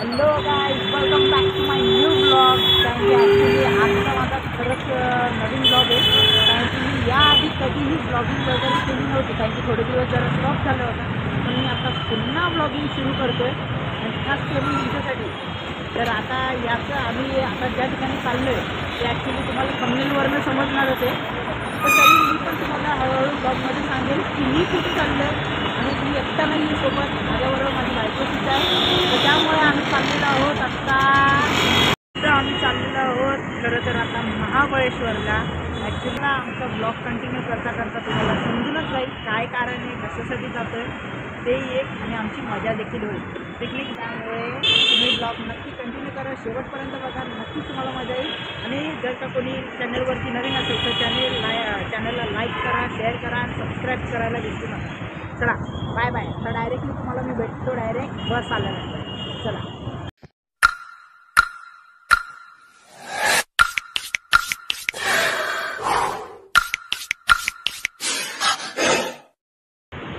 Hello guys, welcome back to my new blog. कारण की actually आजचा माझा खरंच नवीन ब्लॉग आहे. कारण की मी याआधी कधीही ब्लॉगिंग वगैरे केली नव्हती, कारण की थोडे दिवस जरा स्टॉप झालं होतं. पण मी आता पुन्हा ब्लॉगिंग सुरू करतो आहे आणि खास करून तुमच्यासाठी. तर आता याचं आम्ही आता ज्या ठिकाणी चाललो आहे ते ॲक्च्युली तुम्हाला थंबनेलवरनं समजणारच आहे. पण तरी मी पण तुम्हाला हळूहळू ब्लॉगमध्ये सांगेल की मी कुठे चाललो आहे. आणि मी एकटा नाही आहे सोबत, माझ्याबरोबर माझी बायको सुद्धा आहे. तर त्यामुळे आम्ही चाललेलो आहोत आम्ही चाललेलो आहोत खरं तर आता महाबळेश्वरला. ॲक्च्युली आमचा ब्लॉग कंटिन्यू करता करता तुम्हाला समजूनच जाईल काय कारण आहे, कशासाठी जातो आहे ते एक, आणि आमची मजा देखील होईल पिकनिक. त्यामुळे तुम्ही ब्लॉग नक्की कंटिन्यू करा, शेवटपर्यंत बघा, नक्कीच तुम्हाला मजा येईल. आणि जर का कोणी चॅनलवरती नवीन असेल तर चॅनलला लाईक करा, शेअर करा आणि सबस्क्राईब करायला विसरू नका. चला बाय बाय. तर डायरेक्टली तुम्हाला मी भेटतो डायरेक्ट बस आल्यानंतर. चला.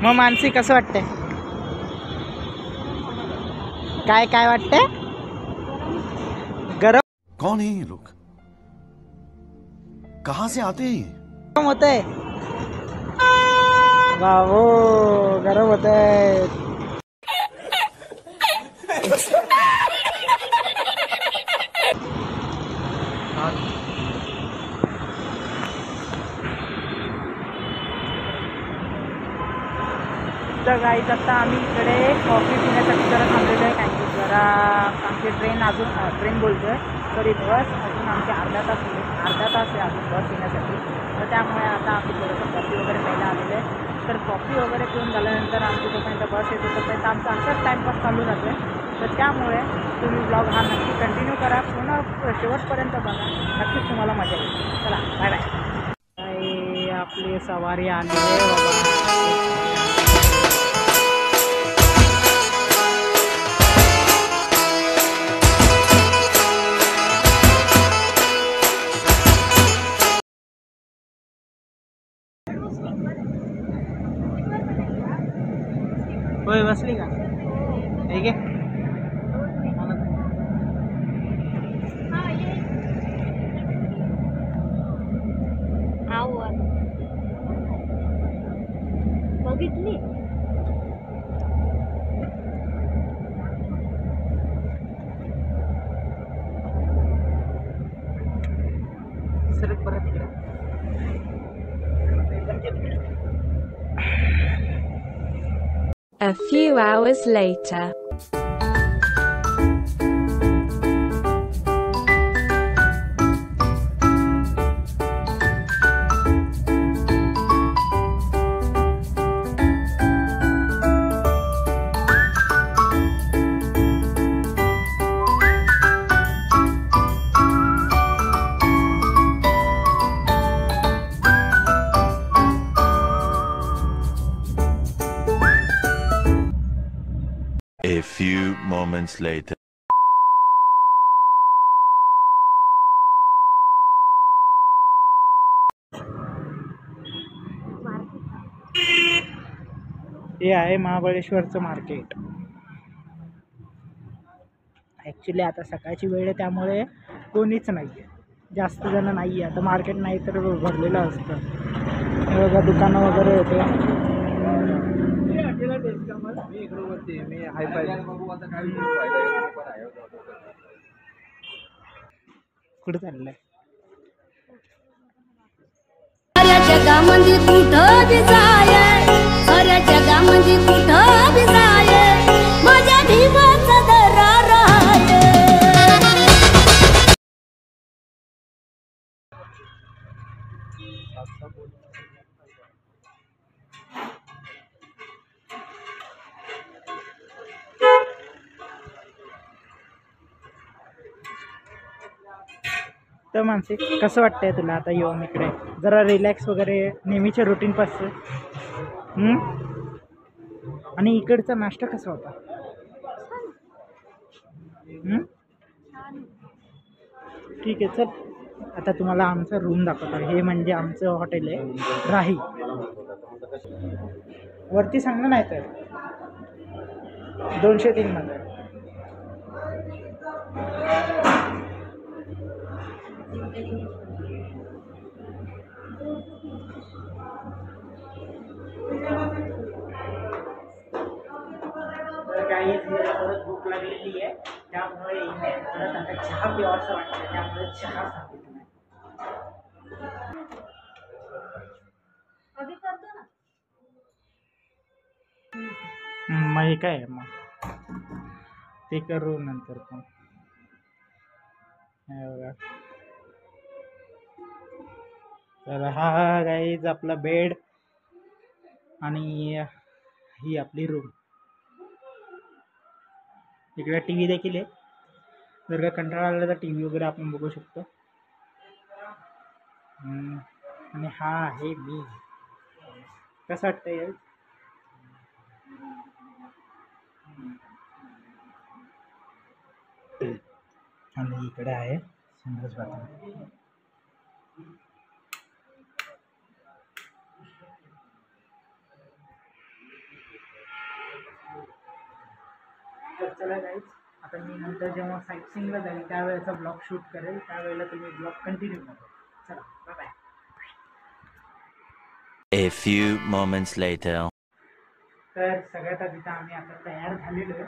मग मानसी कसं वाटतंय? काय काय वाटतंय? गरम कौन है ये लोग, कहां से आते हैं? होतंय बाबू, गरम होतंय. तर गाईज आता आम्ही इकडे कॉफी पिण्यासाठी जरा थांबलेलो आहे. कारण की जरा आमची ट्रेन बोलतो आहे, तरी बस अजून आमचे अर्धा तास आहे अजून बस येण्यासाठी. तर त्यामुळे आता आम्ही थोडंसं कॉफी वगैरे प्यायला आलेलं आहे. तर कॉफी वगैरे पिऊन झाल्यानंतर आमची जोपर्यंत बस येतो तोपर्यंत आमचा असाच टाईमपास चालू राहतो आहे. तर त्यामुळे तुम्ही ब्लॉग हा नक्की कंटिन्यू करा, पुन्हा शेवटपर्यंत बघा, नक्कीच तुम्हाला मजा येईल. चला बाय बाय. आपली सवारी आली आहे बाबा. होय, बसली का? ठीक आहे. बघितली सर परत इकडे. A few hours later. A few moments later. हे आहे महाबळेश्वरचं मार्केट. ॲक्च्युली आता सकाळची वेळ आहे त्यामुळे कोणीच नाही आहे, जास्त जण नाही आहे. आता मार्केट नाही तर भरलेलं असतं. हे बघा दुकानं वगैरे होते. कुठे चाललंय? साऱ्या जगामध्ये कुठं बी जाय, साऱ्या जगामध्ये कुठं बी जाय, माझ्या भीमाचा दरार आहे. तर मानसिक कसं वाटतंय तुला आता येऊन इकडे? जरा रिलॅक्स वगैरे नेहमीच्या रुटीनपासून. आणि इकडचा नाश्ता कसा होता? ठीक आहे, चल आता तुम्हाला आमचा रूम दाखवतो. हे म्हणजे आमचं हॉटेल आहे राही. वरती सांग ना, नाही तर 203 मध्ये. काही परत भूक लागलेली आहे, त्यामुळे परत आता चहा प्यावासा वाटतं, त्यामुळे चहा सांगितलं. मग हे काय मग ते करू नंतर पण. बघा, तर हा गाईज आपला बेड आणि ही आपली रूम. इकडे टी व्ही देखील आहे, जर का कंटाळा आला तर टी व्ही वगैरे आपण बघू शकतो. आणि हा आहे मी. कसं वाटतंय? आणि इकडे आहे संडास बाथरूम. तर चला गाईज, आता मी नंतर जेव्हा साईट सीइंगला जाईल त्यावेळेचा ब्लॉग शूट करेल, त्यावेळेला तुम्ही ब्लॉग कंटिन्यू करा. चला, bye bye. A few moments later. तर सगळ्यात आधी तर आम्ही आता तयार झालेलो आहे.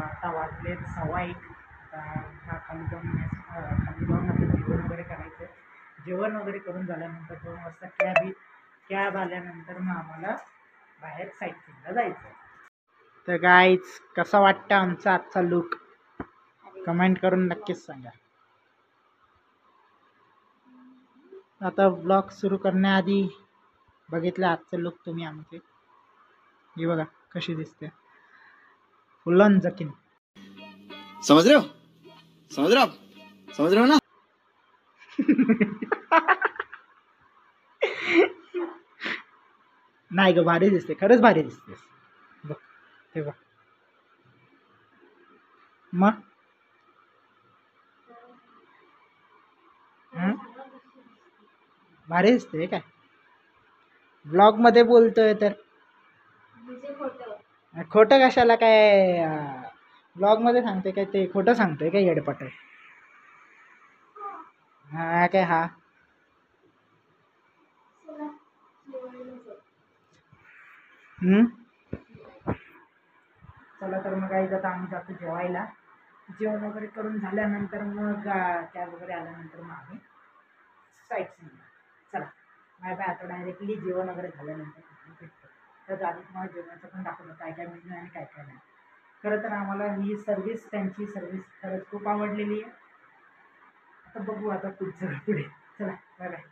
आता वाजले 1:15. आता खाली जाऊन आता जेवण वगैरे करायचं. जेवण वगैरे करून झाल्यानंतर 2 वाजता कॅब आल्यानंतर मग आम्हाला बाहेर साईट सीइंगला जायचं. तर गाईज, कसा वाटतं आमचा आजचा लुक? कमेंट करून नक्कीच सांगा. आता ब्लॉग सुरू करण्याआधी बघितलं आजचं लुक तुम्ही आमचे. हे बघा कशी दिसते, फुल ऑन जकीन. समझ रहे हो ना? नाही ग, भारी दिसते, खरंच भारी दिसते. बघ ते बघ, मग भारी दिसते काय? ब्लॉग मध्ये बोलतोय तर खोटं कशाला? काय ब्लॉग मध्ये सांगते काय? ते खोटं सांगतोय काय? येडपट आहे. हा काय? हा चला, तर मग काही आता आम्ही जातो जेवायला. जेवण वगैरे करून झाल्यानंतर मग कॅब वगैरे आल्यानंतर मग आम्ही साईट सीइंग. चला बाय बाय. आता डायरेक्टली जेवण वगैरे झाल्यानंतर भेटतो. तर आधी तुम्हाला जेवणाचं पण दाखवलं काय काय मेन्यू आणि काय काय नाही. खरं तर आम्हाला ही सर्विस, त्यांची सर्विस खरंच खूप आवडलेली आहे. आता बघू आता पुढचं पुढे. चला बाय बाय.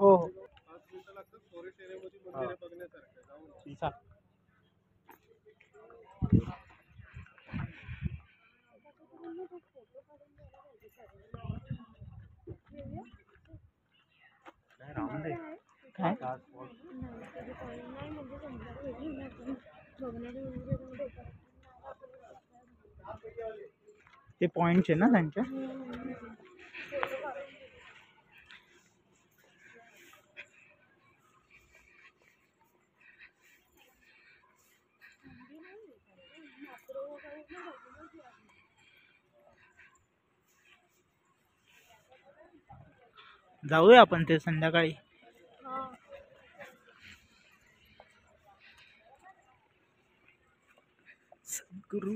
हो हो. काय ते पॉइंट्स आहे ना त्यांच्या. जाऊया आपण ते संध्याकाळी. सद्गुरु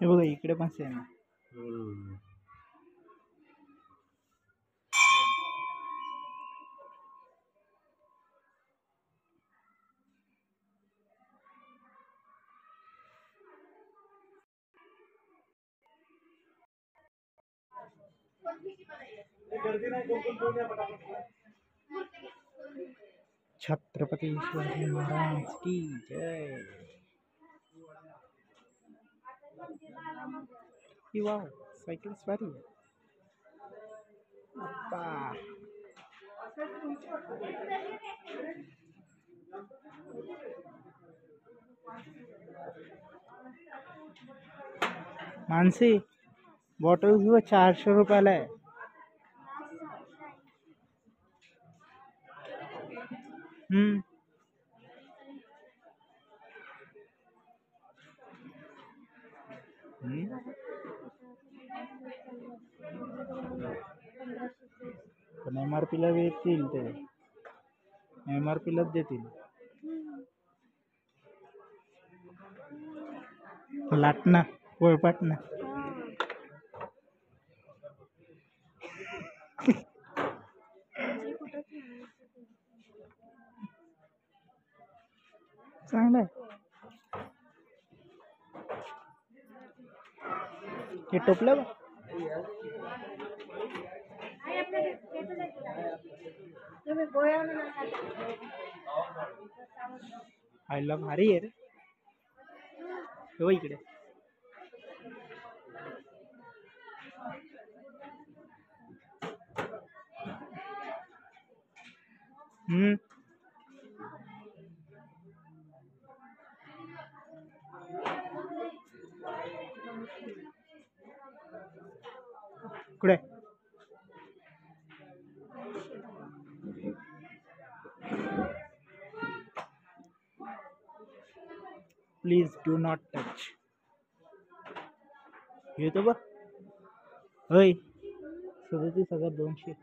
हे बघा इकडे पण सेम आहे. छत्रपती शिवाजी महाराज की जय. वाव सायकल स्वारी अप्पा. मानसी बॉटल घेऊ 400 रुपयाला आहे. पण MRP ला देतील ते. MRP लाच देतील. लाटणं पोळपाटणं. चांगलं आहे. हे टोपलं बा. आईला भारी आहे रे. हो इकडे कुठे प्लीज डू नॉट टच. येतो बघ. होय 37,200.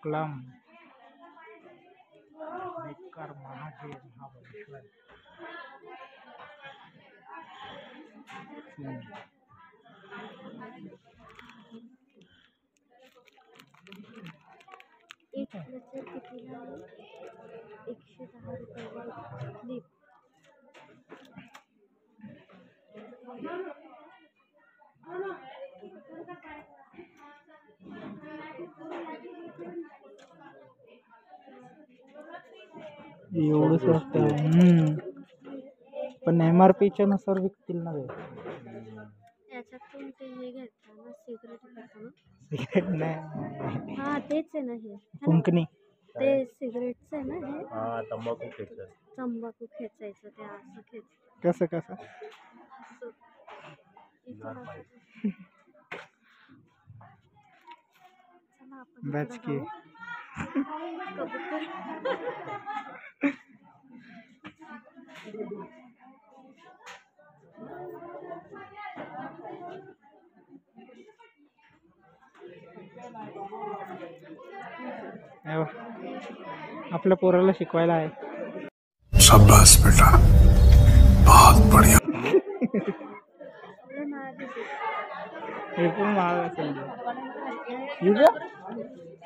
क्लम बेकार महादेव महाबळेश्वर. एक क्लचर कितीला आहे? 110 रुपये क्लिप. एवढं स्वस्त आहे. पण MRPच्या नुसार विकतील ना ते. याच्यातून ते हे घेतलं ना सिगरेट घेतो ना. सिगरेट नाही. हा तेच आहे ना हे. कुंकणी ते सिगरेटच आहे ना हे. तंबाखू खेचायचं. तंबाखू खेचायचं ते असं खेच. कसं कसं बच की. आपल्या पोराला शिकवायला आहे. शाबाश बेटा बहुत बढ़िया. हे पण महाग असेल.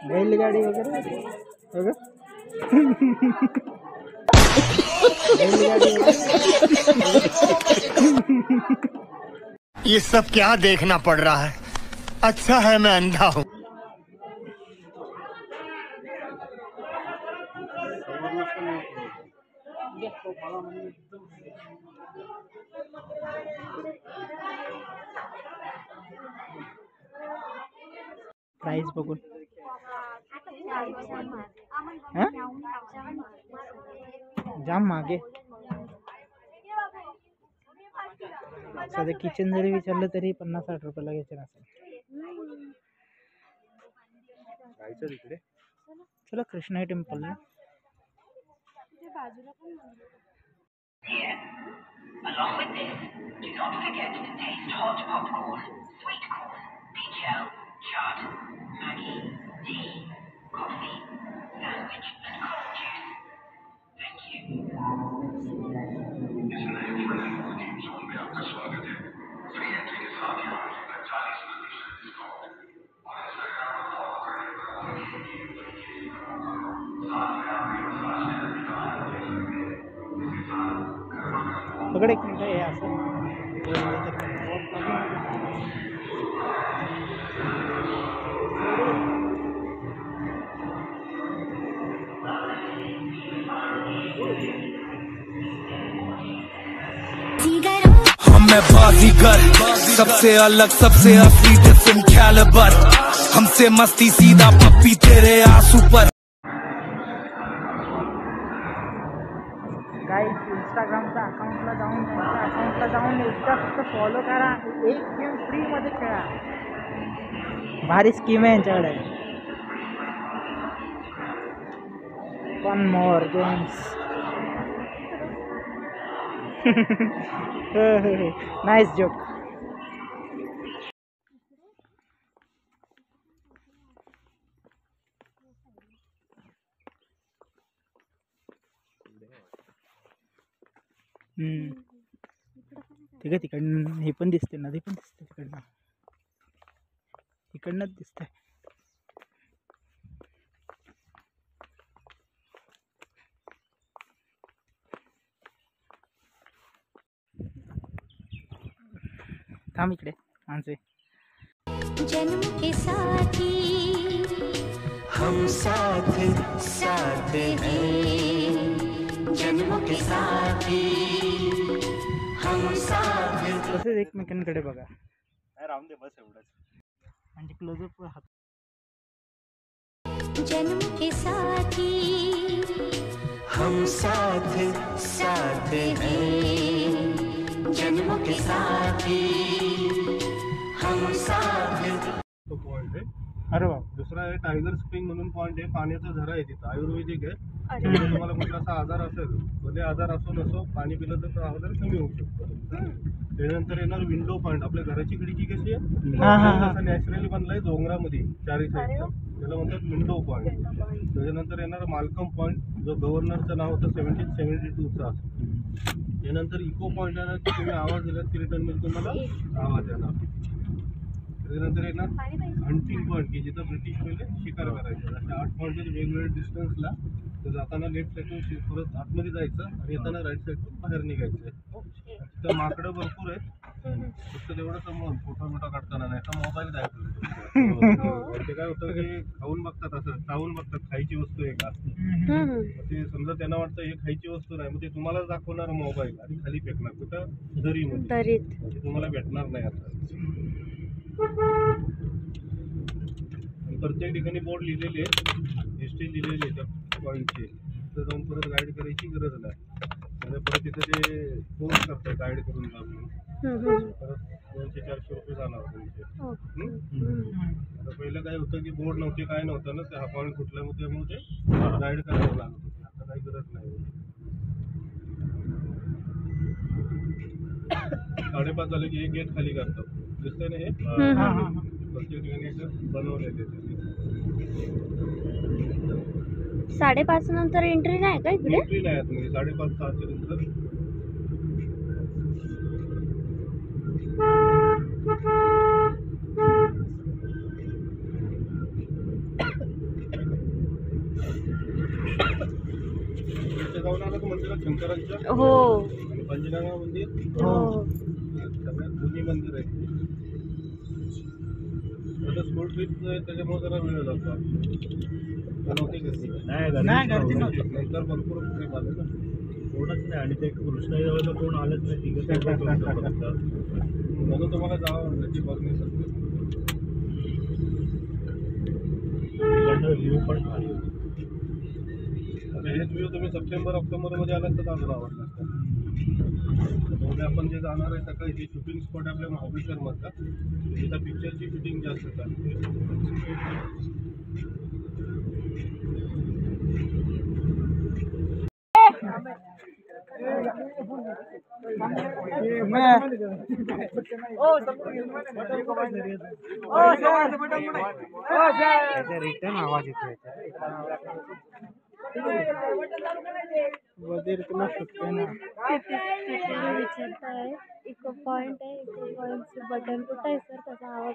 बैलगाडी वगैरे बघ. बैलगाडी ये सब क्या देखना पड़ रहा है. अच्छा है मैं अंधा हूँ. साईज बघून. हा? जाम मागे. साधे किचन जरी विचारलं तरी 50-60 रुपयाला किचन असेल. तिकडे चला Krishna temple. Along with this, do not forget to taste hot popcorn, sweet corn, peach, chard, Maggi, tea, coffee, sandwich, and cold juice. Thank you. पकड़ एक मिनट है असं मैं बाजीगर सबसे अलग सबसे असली डिफरेंट कैलिबर हमसे मस्ती सीधा पप्पी तेरे आंसू पर. गाइस इंस्टाग्रामच्या अकाउंटला जाऊन एकदा फक्त फॉलो करा. एक गेम फ्री मध्ये खेळा. भारी स्कीम आहे यांच्याकडे. One more games. Nice joke. ठीक आहे तिकडनं हे पण दिसते नदी पण दिसते तिकडनंच दिसते. थांब इकडे माणसे. जन्म के साथी हम साथ साथ हैं जन्म के साथी हम साथ. तसेच एकमेकांकडे बघा. राहून दे बस एवढंच. म्हणजे क्लोजअप हात. जन्म के साथी हम साथ साथ हैं जन्म के साथी हम साथ. तो पॉइंट आहे. अरे बाप. दुसरा आहे टायगर स्प्रिंग म्हणून पॉइंट आहे. पाण्याचा झरा आहे तिथं. आयुर्वेदिक आहे. त्यामुळे तुम्हाला कुठला असा आजार असेल भले आजार असो नसो पाणी पिलं तर आजार कमी होऊ शकतो. त्यानंतर येणार विंडो पॉइंट. आपल्या घराची खिडकी कशी आहे नॅचरली बनलाय डोंगरामध्ये चारी साईडला त्याला म्हणतात विंडो पॉइंट. त्याच्यानंतर येणार मालकम पॉइंट जो गव्हर्नरचं नाव होतं 1772चा. त्यानंतर इको पॉइंट येणार की तुम्ही आवाज दिलात की रिटर्न मध्ये तुम्हाला आवाज येणार. त्याच्यानंतर येणार हंटिंग पॉईंट की जिथं ब्रिटिश पहिले शिकार करायचे. अशा 8 पॉईंट वेगवेगळ्या डिस्टन्सला. तर जाताना लेफ्ट साईडून परत आतमध्ये जायचं आणि येताना राईट साईडून बाहेर निघायचं. तिथं माकडं भरपूर आहेत. फक्त तेवढं समोर फोटो काढताना नाही तर मोबाईल जायचं. ते काय होतं की खाऊन बघतात असं चावून बघतात खायची वस्तू आहे का. ते समजा त्यांना वाटतं हे खायची वस्तू नाही मग ते तुम्हाला दाखवणार मोबाईल आणि खाली फेकणार कुठं दरीमध्ये. तुम्हाला भेटणार नाही असं. प्रत्येक ठिकाणी बोर्ड लिहिलेले हिस्ट्री लिहिलेली आहे त्या पॉईंटची. तिथं जाऊन परत गाईड करायची गरज नाही. परत तिथं ते फोर्स करतात गाईड करून जाऊन. परत 200-400 रुपये जाणार तुमचे. आता पहिलं काय होतं की बोर्ड नव्हते काय नव्हतं ना. ते हा पॉईंट कुठला होते त्यामुळे ते गाईड करावं लागत होते. आता काही गरज नाही. 5:30 झाले की एक गेट खाली करतात. दिसतंय ना हे प्रत्येक ठिकाणी बनवलेले. 5:30 नंतर एंट्री नाही का इकडे. एंट्री नाही तुम्ही 5:30-6च्या नंतर. जाऊन आला मंदिरात शंकरांच्या हो आणि पंचगंगा मंदिर हो सगळ्यात जुनी मंदिर आहे. आता स्कूल ट्रिप त्याच्यामुळे जरा वेळ जातो. नंतर भरपूर ट्रिप आले ना. कोणच नाही आणि ते कृष्णा कोण आलंच नाही. म्हणून तुम्हाला जावं म्हणलं की बघण्यासाठी. व्ह्यू पण भारी होती. हेच व्ह्यू तुम्ही सप्टेंबर ऑक्टोबरमध्ये आलात तर अजून आवडला असता. उद्या आपण जे जाणार आहे सकाळी जे शूटिंग स्पॉट आपल्या महाबळेश्वरमधला तिथं पिक्चरची शूटिंग जास्त चालते. रिटर्न आवाज येतोय वगैरे तुला सुटतंय ना. विचारताय इको पॉइंट आहे, इको पॉइंटचं बटन कुठं आहे सर, त्याचा आवाज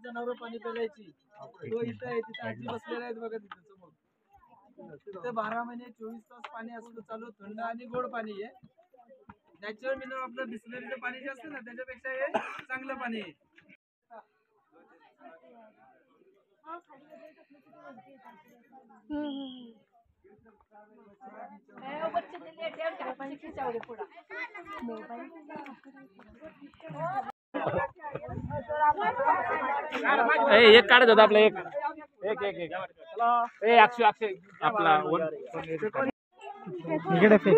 जनावर पाणी प्यायची तो इथं आहे, तिथं आजी बसलेल्या आहेत बघा तिथं समोर. तिथे 12 महिने 24 तास पाणी असतं चालू, थंड आणि गोड पाणी आहे. नॅचरल मिनरल आपलं बिस्लरीचं पाणी जे असतं ना त्याच्यापेक्षा हे चांगलं पाणी आहे. एक काढत होता आपलं एक अक्षय आपला इकडे फेक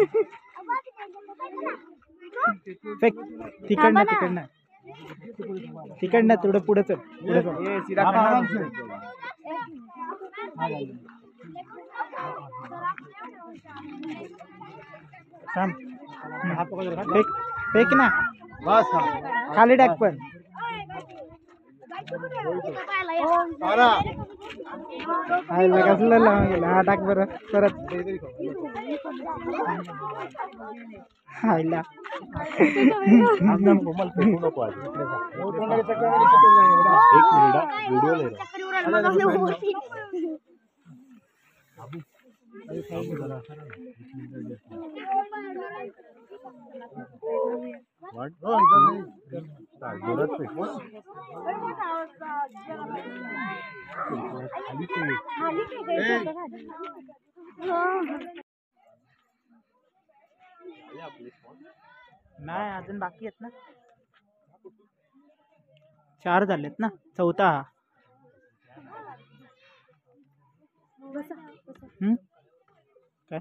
फेक तिकडनं थोडं पुढे चल फेक ना बस खाली टाक पण कसलं लावून गेलं. हा टाक बरं परत नाही अजून बाकी आहेत ना. 4 झालेत ना, 4था काय